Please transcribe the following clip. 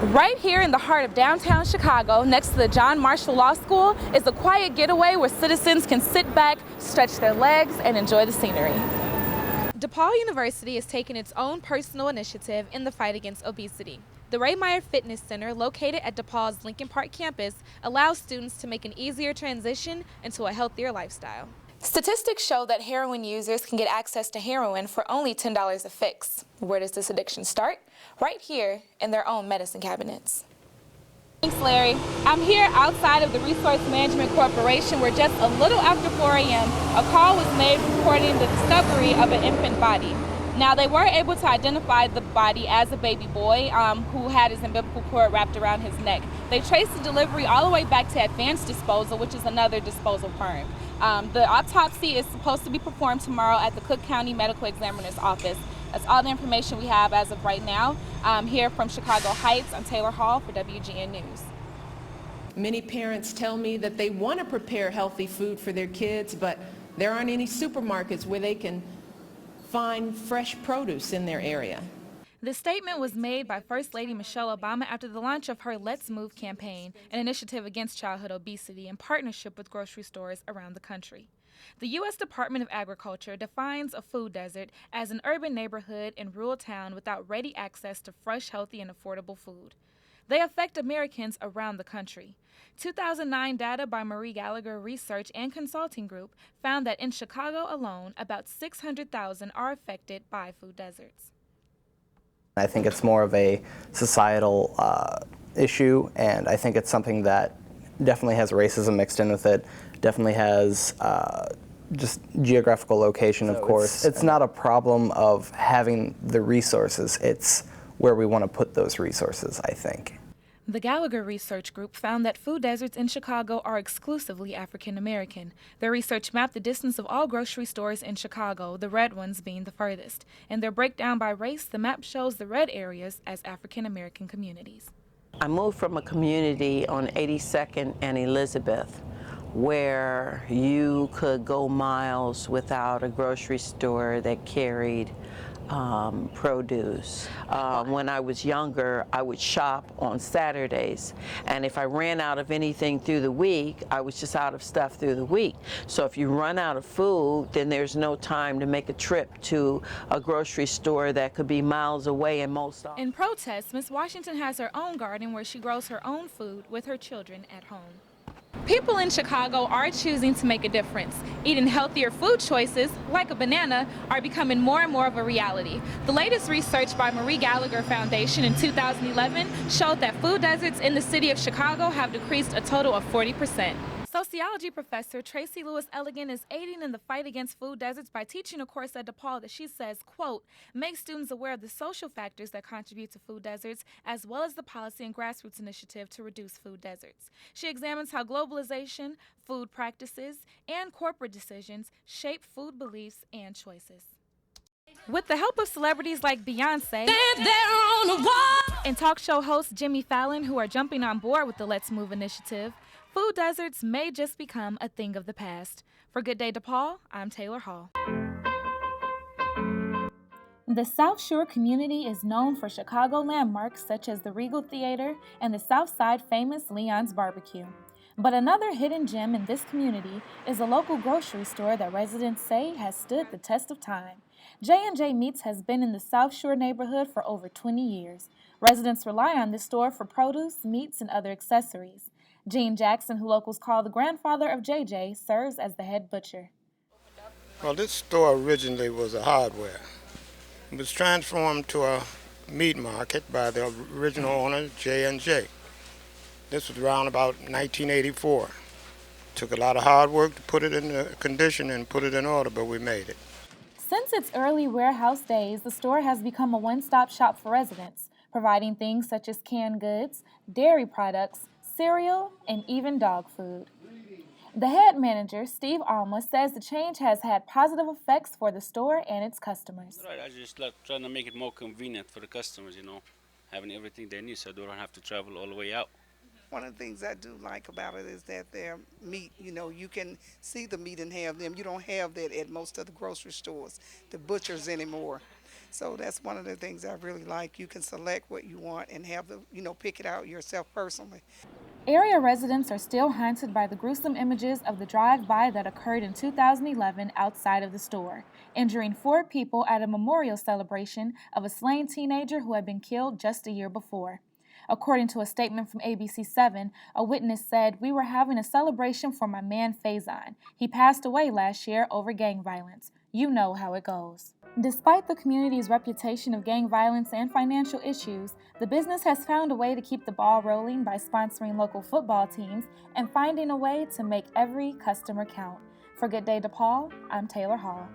Right here in the heart of downtown Chicago, next to the John Marshall Law School, is a quiet getaway where citizens can sit back, stretch their legs, and enjoy the scenery. DePaul University is taking its own personal initiative in the fight against obesity. The Ray Meyer Fitness Center, located at DePaul's Lincoln Park campus, allows students to make an easier transition into a healthier lifestyle. Statistics show that heroin users can get access to heroin for only $10 a fix. Where does this addiction start? Right here in their own medicine cabinets. Thanks, Larry. I'm here outside of the Resource Management Corporation where just a little after 4 a.m. a call was made reporting the discovery of an infant body. Now, they were able to identify the body as a baby boy who had his umbilical cord wrapped around his neck. They traced the delivery all the way back to Advanced Disposal, which is another disposal firm. The autopsy is supposed to be performed tomorrow at the Cook County Medical Examiner's office. That's all the information we have as of right now. Here from Chicago Heights, I'm Tayler Hall for WGN News. Many parents tell me that they want to prepare healthy food for their kids, but there aren't any supermarkets where they can find fresh produce in their area. The statement was made by First Lady Michelle Obama after the launch of her Let's Move campaign, an initiative against childhood obesity in partnership with grocery stores around the country. The U.S. Department of Agriculture defines a food desert as an urban neighborhood in rural town without ready access to fresh, healthy, and affordable food. They affect Americans around the country. 2009 data by Marie Gallagher Research and Consulting Group found that in Chicago alone, about 600,000 are affected by food deserts. I think it's more of a societal issue, and I think it's something that definitely has racism mixed in with it, definitely has just geographical location, of course. It's not a problem of having the resources, it's where we want to put those resources, I think. The Gallagher Research Group found that food deserts in Chicago are exclusively African American. Their research mapped the distance of all grocery stores in Chicago, the red ones being the furthest. In their breakdown by race, the map shows the red areas as African American communities. I moved from a community on 82nd and Elizabeth where you could go miles without a grocery store that carried produce. When I was younger, I would shop on Saturdays, and if I ran out of anything through the week, I was just out of stuff through the week. So if you run out of food, then there's no time to make a trip to a grocery store that could be miles away, and most often. In protest, Ms. Washington has her own garden where she grows her own food with her children at home. People in Chicago are choosing to make a difference. Eating healthier food choices, like a banana, are becoming more and more of a reality. The latest research by Marie Gallagher Foundation in 2011 showed that food deserts in the city of Chicago have decreased a total of 40%. Sociology professor Tracy Lewis Elegant is aiding in the fight against food deserts by teaching a course at DePaul that she says, quote, makes students aware of the social factors that contribute to food deserts, as well as the policy and grassroots initiative to reduce food deserts. She examines how globalization, food practices, and corporate decisions shape food beliefs and choices. With the help of celebrities like Beyonce and talk show host Jimmy Fallon, who are jumping on board with the Let's Move initiative, food deserts may just become a thing of the past. For Good Day DePaul, I'm Tayler Hall. The South Shore community is known for Chicago landmarks such as the Regal Theater and the South Side famous Leon's Barbecue. But another hidden gem in this community is a local grocery store that residents say has stood the test of time. J&J Meats has been in the South Shore neighborhood for over 20 years. Residents rely on this store for produce, meats, and other accessories. Gene Jackson, who locals call the grandfather of JJ, serves as the head butcher. Well, this store originally was a hardware. It was transformed to a meat market by the original owner, J&J. This was around about 1984. Took a lot of hard work to put it in condition and put it in order, but we made it. Since its early warehouse days, the store has become a one-stop shop for residents, providing things such as canned goods, dairy products, cereal, and even dog food. The head manager, Steve Alma, says the change has had positive effects for the store and its customers. Right, I just like trying to make it more convenient for the customers, you know, having everything they need so they don't have to travel all the way out. One of the things I do like about it is that their meat, you know, you can see the meat and have them. You don't have that at most of the grocery stores, the butchers anymore. So that's one of the things I really like. You can select what you want and have the, pick it out yourself personally. Area residents are still haunted by the gruesome images of the drive-by that occurred in 2011 outside of the store, injuring 4 people at a memorial celebration of a slain teenager who had been killed just a year before. According to a statement from ABC7, a witness said, "We were having a celebration for my man Faison. He passed away last year over gang violence. You know how it goes." Despite the community's reputation of gang violence and financial issues, the business has found a way to keep the ball rolling by sponsoring local football teams and finding a way to make every customer count. For Good Day DePaul, I'm Tayler Hall.